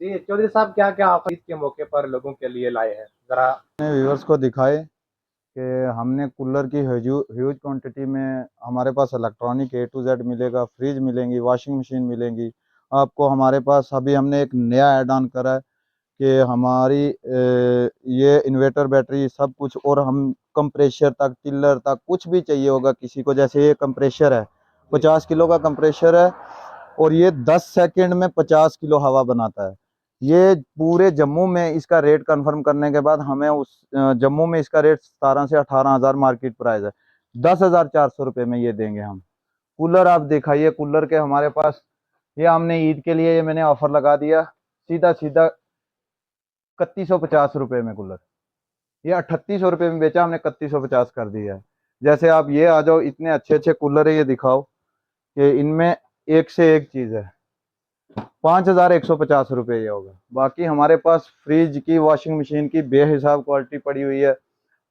जी चौधरी साहब, क्या क्या ऑफर ईद के मौके पर लोगों के लिए लाए हैं जरा। व्यूअर्स को दिखाए कि हमने कूलर की ह्यूज क्वांटिटी में हमारे पास इलेक्ट्रॉनिक A to Z मिलेगा, फ्रिज मिलेंगी, वॉशिंग मशीन मिलेंगी आपको। हमारे पास अभी हमने एक नया ऐड ऑन करा है कि हमारी ये इन्वर्टर बैटरी सब कुछ, और हम कंप्रेशर तक, चिल्लर तक, कुछ भी चाहिए होगा किसी को। जैसे ये कंप्रेशर है, जी 50 किलो का कंप्रेशर है, और ये 10 सेकंड में 50 किलो हवा बनाता है। ये पूरे जम्मू में इसका रेट कंफर्म करने के बाद हमें उस जम्मू में इसका रेट 17 से 18 हज़ार मार्केट प्राइस है। 10,400 रुपये में ये देंगे हम। कूलर आप दिखाइए, कूलर के हमारे पास ये हमने ईद के लिए ये मैंने ऑफर लगा दिया, सीधा सीधा 3150 रुपये में कूलर। ये 3800 रुपये में बेचा, हमने 3150 कर दिया है। जैसे आप ये आ जाओ, इतने अच्छे अच्छे कूलर है, ये दिखाओ कि इनमें एक से एक चीज है। 5,150 रुपये ये होगा। बाकी हमारे पास फ्रिज की, वॉशिंग मशीन की बेहिसाब क्वालिटी पड़ी हुई है।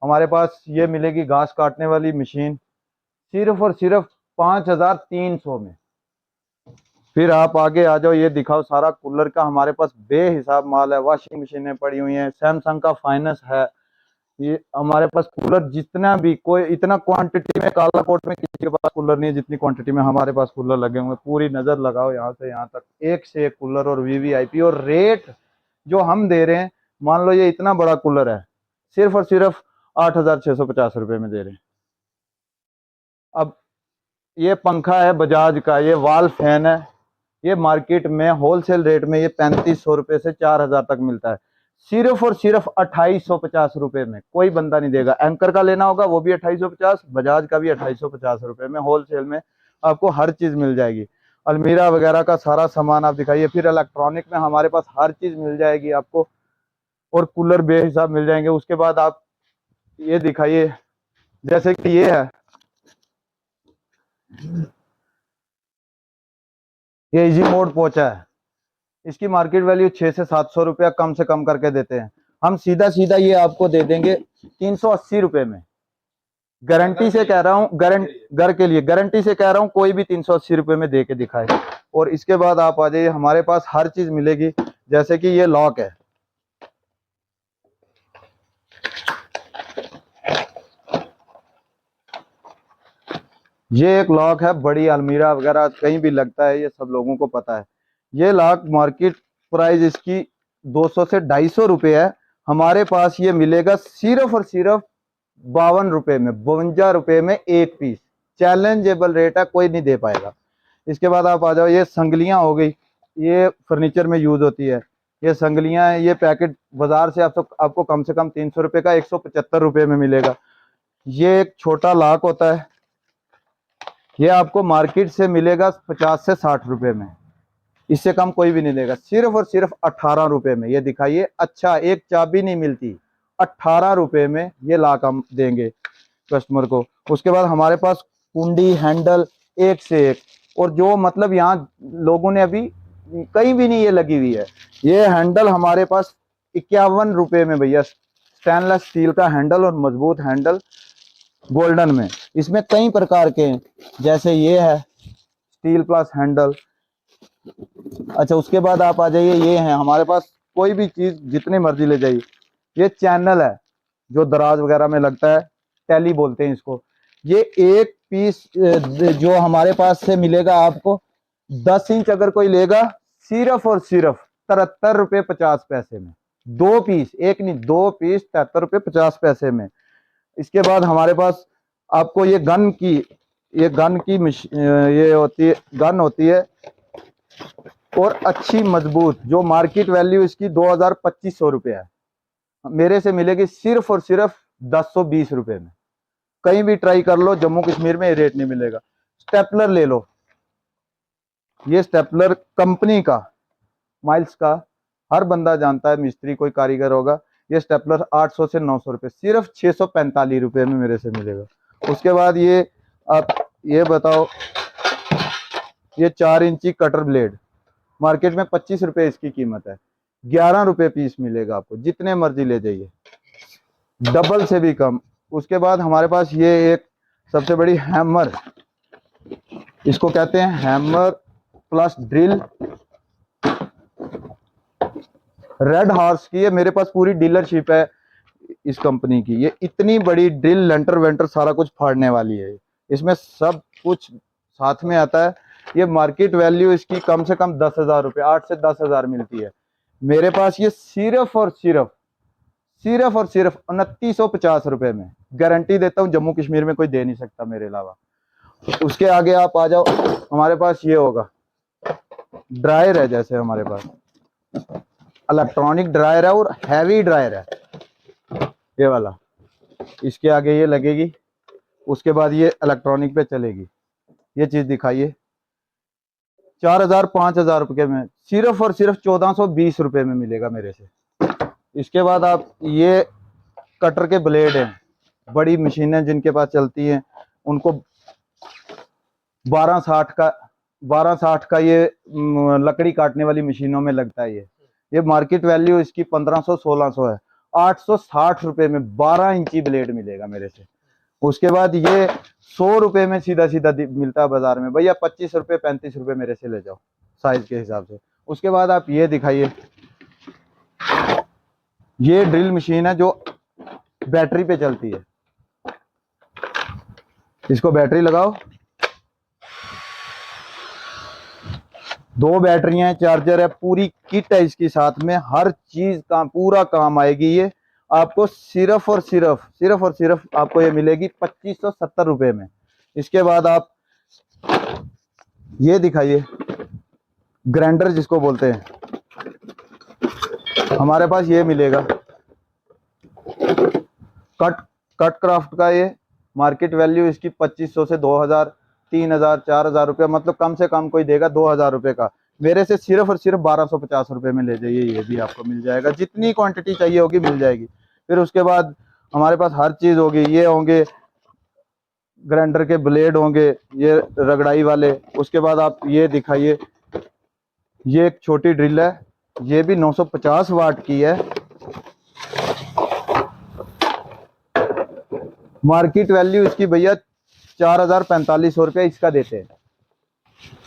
हमारे पास ये मिलेगी घास काटने वाली मशीन, सिर्फ और सिर्फ 5,300 में। फिर आप आगे आ जाओ, ये दिखाओ सारा कूलर का हमारे पास बेहिसाब माल है। वॉशिंग मशीनें पड़ी हुई हैं, सैमसंग का फाइनेंस है। ये हमारे पास कूलर जितना भी, कोई इतना क्वांटिटी में काला कोट में किसी के पास कूलर नहीं है जितनी क्वांटिटी में हमारे पास कूलर लगे हुए हैं। पूरी नजर लगाओ यहाँ से यहाँ तक, एक से एक कूलर और वीवीआईपी। और रेट जो हम दे रहे हैं, मान लो ये इतना बड़ा कूलर है, सिर्फ और सिर्फ 8,650 रुपये में दे रहे हैं। अब ये पंखा है बजाज का, ये वाल फैन है, ये मार्केट में होलसेल रेट में ये 3500 रुपये से 4,000 तक मिलता है। सिर्फ और सिर्फ 2,850 रुपये में। कोई बंदा नहीं देगा। एंकर का लेना होगा वो भी 2,850, बजाज का भी 2,850 रुपये में होलसेल में आपको हर चीज मिल जाएगी। अलमीरा वगैरह का सारा सामान आप दिखाइए। फिर इलेक्ट्रॉनिक में हमारे पास हर चीज मिल जाएगी आपको, और कूलर बेहिसाब मिल जाएंगे। उसके बाद आप ये दिखाइए, जैसे कि ये है, ये इजी मोड पोछा है। इसकी मार्केट वैल्यू 600 से 700 रुपया कम से कम करके देते हैं। हम सीधा सीधा ये आपको दे देंगे 380 रुपये में। गारंटी घर के से लिए। कह रहा हूँ, जी घर के लिए गारंटी से कह रहा हूँ, कोई भी 380 रुपये में दे के दिखाए। और इसके बाद आप आ जाइए, हमारे पास हर चीज मिलेगी। जैसे कि ये लॉक है, ये एक लॉक है, बड़ी अलमीरा वगैरह कहीं भी लगता है, ये सब लोगों को पता है। ये लॉक मार्केट प्राइस इसकी 200 से 250 रुपये है। हमारे पास ये मिलेगा सिर्फ और सिर्फ 52 रुपये में, 52 रुपये में एक पीस। चैलेंजेबल रेट है, कोई नहीं दे पाएगा। इसके बाद आप आ जाओ, ये संगलियां हो गई, ये फर्नीचर में यूज होती है। ये संगलियां है, ये पैकेट बाजार से आपको कम से कम 300 रुपये का 175 रुपये में मिलेगा। ये एक छोटा लॉक होता है, ये आपको मार्केट से मिलेगा 50 से 60 रुपये में। इससे कम कोई भी नहीं देगा। सिर्फ और सिर्फ 18 रुपये में ये दिखाइए। अच्छा, एक चाबी नहीं मिलती, 18 रुपये में ये लाख हम देंगे कस्टमर को। उसके बाद हमारे पास कुंडी, हैंडल एक से एक। और जो मतलब यहाँ लोगों ने अभी कहीं भी नहीं ये लगी हुई है। ये हैंडल हमारे पास 51 रुपये में भैया, स्टेनलेस स्टील का हैंडल और मजबूत हैंडल, गोल्डन में। इसमें कई प्रकार के हैं, जैसे ये है स्टील प्लस हैंडल। अच्छा, उसके बाद आप आ जाइए, ये है हमारे पास, कोई भी चीज जितनी मर्जी ले जाइए। ये चैनल है जो दराज वगैरह में लगता है, टैली बोलते हैं इसको। ये एक पीस जो हमारे पास से मिलेगा आपको, 10 इंच अगर कोई लेगा, सिर्फ और सिर्फ 73 रुपये 50 पैसे में। दो पीस, एक नहीं, दो पीस 73 रुपये 50 पैसे में। इसके बाद हमारे पास आपको ये गन की, ये होती है, गन होती है, और अच्छी मजबूत, जो मार्केट वैल्यू इसकी 2,000-2,500 रुपये है, मेरे से मिलेगी सिर्फ और सिर्फ 1020 रुपये में। कहीं भी ट्राई कर लो, जम्मू कश्मीर में ये रेट नहीं मिलेगा। स्टेपलर ले लो, ये स्टेपलर कंपनी का, माइल्स का, हर बंदा जानता है, मिस्त्री कोई कारीगर होगा। ये स्टेपलर 800 से 900 रुपये, सिर्फ 645 रुपये में मेरे से मिलेगा। उसके बाद ये, आप ये बताओ, ये 4 इंची कटर ब्लेड, मार्केट में 25 रुपये इसकी कीमत है। 11 रुपये पीस मिलेगा आपको, जितने मर्जी ले जाइए, डबल से भी कम। उसके बाद हमारे पास ये एक सबसे बड़ी हैमर, इसको कहते हैं hammer plus drill. Red horse की है, मेरे पास पूरी डीलरशिप है इस कंपनी की। ये इतनी बड़ी ड्रिल, लेंटर वेंटर सारा कुछ फाड़ने वाली है। इसमें सब कुछ साथ में आता है। ये मार्केट वैल्यू इसकी कम से कम 10,000 रुपये, 8 से 10,000 मिलती है। मेरे पास ये सिर्फ और सिर्फ 2950 रुपए में गारंटी देता हूँ, जम्मू कश्मीर में कोई दे नहीं सकता मेरे अलावा। उसके आगे आप आ जाओ, हमारे पास ये होगा ड्रायर है, जैसे हमारे पास इलेक्ट्रॉनिक ड्रायर है और हैवी ड्रायर है ये वाला। इसके आगे ये लगेगी, उसके बाद ये इलेक्ट्रॉनिक पे चलेगी। ये चीज दिखाइए, 4,000 5,000 रुपये में, सिर्फ और सिर्फ 1420 रुपये में मिलेगा मेरे से। इसके बाद आप ये कटर के ब्लेड हैं, बड़ी मशीनें जिनके पास चलती हैं उनको 1260 का ये लकड़ी काटने वाली मशीनों में लगता है। ये मार्केट वैल्यू इसकी 1500-1600 है। 860 रुपये में 12 इंची ब्लेड मिलेगा मेरे से। उसके बाद ये 100 रुपये में सीधा सीधा मिलता है बाजार में। भैया 25 रुपये 35 रुपये मेरे से ले जाओ साइज के हिसाब से। उसके बाद आप ये दिखाइए, ये ड्रिल मशीन है जो बैटरी पे चलती है। इसको बैटरी लगाओ, 2 बैटरियां हैं, चार्जर है, पूरी किट है इसकी, साथ में हर चीज का पूरा काम आएगी। ये आपको सिर्फ और सिर्फ आपको ये मिलेगी 2570 रुपये में। इसके बाद आप ये दिखाइए, ग्राइंडर जिसको बोलते हैं, हमारे पास ये मिलेगा कट क्राफ्ट का। ये मार्केट वैल्यू इसकी 2500 से 2000 3000 4000 रुपये, मतलब कम से कम कोई देगा 2000 रुपये का। मेरे से सिर्फ और सिर्फ 1250 रुपये में ले जाइए, ये भी आपको मिल जाएगा। जितनी क्वांटिटी चाहिए होगी मिल जाएगी। फिर उसके बाद हमारे पास हर चीज होगी। ये होंगे ग्राइंडर के ब्लेड होंगे, ये रगड़ाई वाले। उसके बाद आप ये दिखाइए, ये एक छोटी ड्रिल है, ये भी 950 वाट की है। मार्केट वैल्यू इसकी भैया 4045 रुपये इसका देते हैं,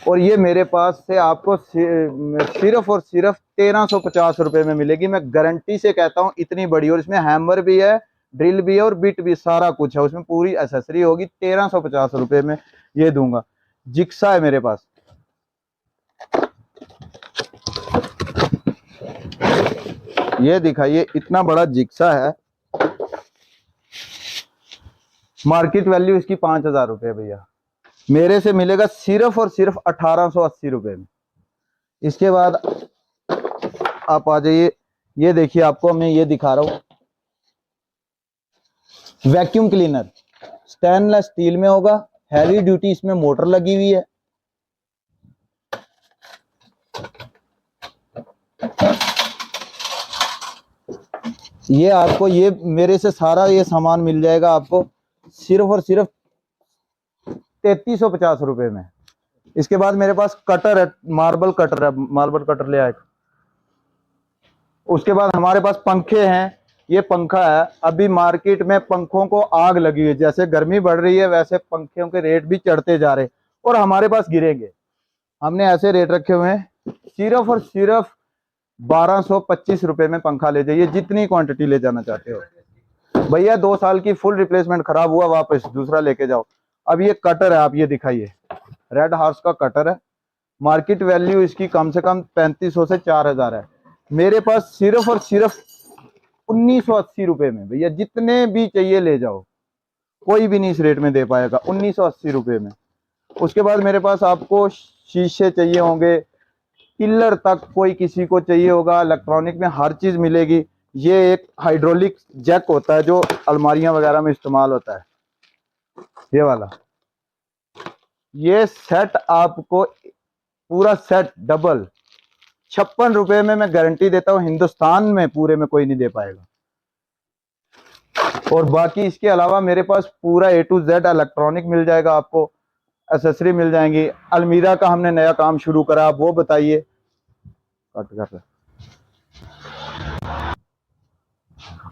और ये मेरे पास से आपको सिर्फ और सिर्फ 1350 रुपये में मिलेगी। मैं गारंटी से कहता हूँ, इतनी बड़ी, और इसमें हैमर भी है, ड्रिल भी है और बिट भी, सारा कुछ है उसमें, पूरी एसेसरी होगी। 1350 रुपये में ये दूंगा। जिक्सा है मेरे पास, ये दिखाइए, इतना बड़ा जिक्सा है। मार्केट वैल्यू इसकी 5000 रुपये भैया, मेरे से मिलेगा सिर्फ और सिर्फ 1880 रुपये में। इसके बाद आप आ जाइए, ये देखिए, आपको मैं ये दिखा रहा हूं, वैक्यूम क्लीनर, स्टेनलेस स्टील में होगा, हैवी ड्यूटी, इसमें मोटर लगी हुई है। ये आपको, ये मेरे से सारा ये सामान मिल जाएगा आपको सिर्फ और सिर्फ 3350 रुपये में। इसके बाद मेरे पास कटर है, मार्बल कटर है, मार्बल कटर ले आए। उसके बाद हमारे पास पंखे हैं। ये पंखा है, अभी मार्केट में पंखों को आग लगी हुई है, जैसे गर्मी बढ़ रही है वैसे पंखों के रेट भी चढ़ते जा रहे, और हमारे पास गिरेंगे। हमने ऐसे रेट रखे हुए हैं, सिर्फ और सिर्फ 1225 रुपये में पंखा ले जाइए, जितनी क्वांटिटी ले जाना चाहते हो भैया। 2 साल की फुल रिप्लेसमेंट, खराब हुआ वापस दूसरा लेके जाओ। अब ये कटर है, आप ये दिखाइए, रेड हॉर्स का कटर है। मार्केट वैल्यू इसकी कम से कम 3500 से 4000 है। मेरे पास सिर्फ और सिर्फ 1980 रुपये में भैया, जितने भी चाहिए ले जाओ, कोई भी नहीं इस रेट में दे पाएगा, 1980 रुपये में। उसके बाद मेरे पास आपको शीशे चाहिए होंगे, पिलर तक कोई किसी को चाहिए होगा, इलेक्ट्रॉनिक में हर चीज मिलेगी। ये एक हाइड्रोलिक जैक होता है जो अलमारियां वगैरह में इस्तेमाल होता है, ये वाला। ये सेट आपको पूरा सेट डबल 56 रुपये में मैं गारंटी देता हूं, हिंदुस्तान में पूरे में कोई नहीं दे पाएगा। और बाकी इसके अलावा मेरे पास पूरा A to Z इलेक्ट्रॉनिक मिल जाएगा आपको, एसेसरी मिल जाएंगी। अलमीरा का हमने नया काम शुरू करा, आप वो बताइए। कट कर,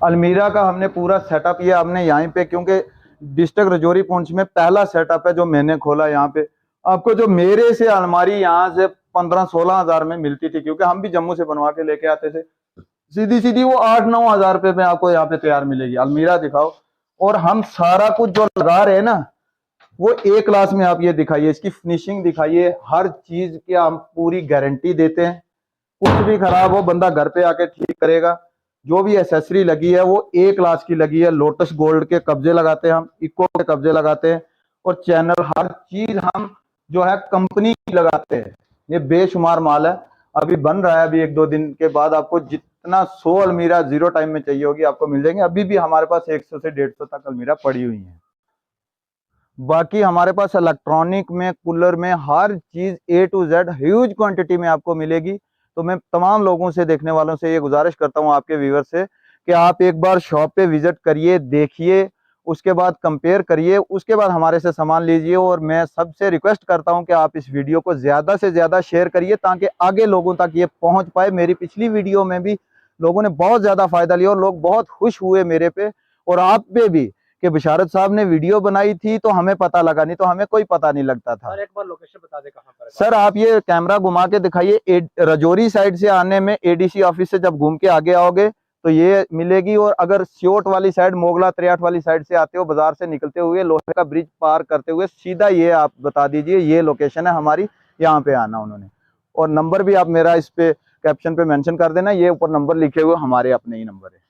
अलमीरा का हमने पूरा सेटअप, ये हमने यहाँ पे, क्योंकि डिस्ट्रिक्ट रजौरी पुंछ में पहला सेटअप है जो मैंने खोला यहाँ पे। आपको जो मेरे से अलमारी यहाँ से 15-16 हजार में मिलती थी, क्योंकि हम भी जम्मू से बनवा के लेके आते थे, सीधी सीधी वो 8-9 हजार रुपए में आपको यहाँ पे तैयार मिलेगी। अलमीरा दिखाओ, और हम सारा कुछ जो लगा रहे हैं ना, वो ए क्लास में आप ये दिखाइए, इसकी फिनिशिंग दिखाइए, हर चीज की हम पूरी गारंटी देते हैं। कुछ भी खराब हो बंदा घर पे आके ठीक करेगा। जो भी एसेसरी लगी है वो ए क्लास की लगी है। लोटस गोल्ड के कब्जे लगाते हैं हम, इको के कब्जे लगाते हैं, और चैनल हर चीज हम जो है कंपनी की लगाते हैं। ये बेशुमार माल है, अभी बन रहा है। अभी 1-2 दिन के बाद आपको जितना 100 अलमीरा जीरो टाइम में चाहिए होगी आपको मिल जाएंगे। अभी भी हमारे पास 100 से 150 तक अलमीरा पड़ी हुई है। बाकी हमारे पास इलेक्ट्रॉनिक में, कूलर में, हर चीज A to Z huge quantity में आपको मिलेगी। तो मैं तमाम लोगों से, देखने वालों से ये गुजारिश करता हूँ, आपके व्यूअर से, कि आप एक बार शॉप पे विजिट करिए, देखिए, उसके बाद कंपेयर करिए, उसके बाद हमारे से सामान लीजिए। और मैं सबसे रिक्वेस्ट करता हूं कि आप इस वीडियो को ज्यादा से ज्यादा शेयर करिए ताकि आगे लोगों तक ये पहुंच पाए। मेरी पिछली वीडियो में भी लोगों ने बहुत ज्यादा फायदा लिया और लोग बहुत खुश हुए मेरे पे और आप पे भी, कि बिशारत साहब ने वीडियो बनाई थी तो हमें पता लगा, नहीं तो हमें कोई पता नहीं लगता था। सर एक बार लोकेशन बता दे कहाँ पर है। सर आप ये कैमरा घुमा के दिखाइए, रजौरी साइड से आने में एडीसी ऑफिस से जब घूम के आगे आओगे तो ये मिलेगी। और अगर सियोट वाली साइड, मोगला त्रियाट वाली साइड से आते हो, बाजार से निकलते हुए लोहे का ब्रिज पार करते हुए सीधा ये आप बता दीजिए, ये लोकेशन है हमारी, यहाँ पे आना उन्होंने। और नंबर भी आप मेरा इस पे कैप्शन पे मेंशन कर देना, ये ऊपर नंबर लिखे हुए हमारे अपने ही नंबर है।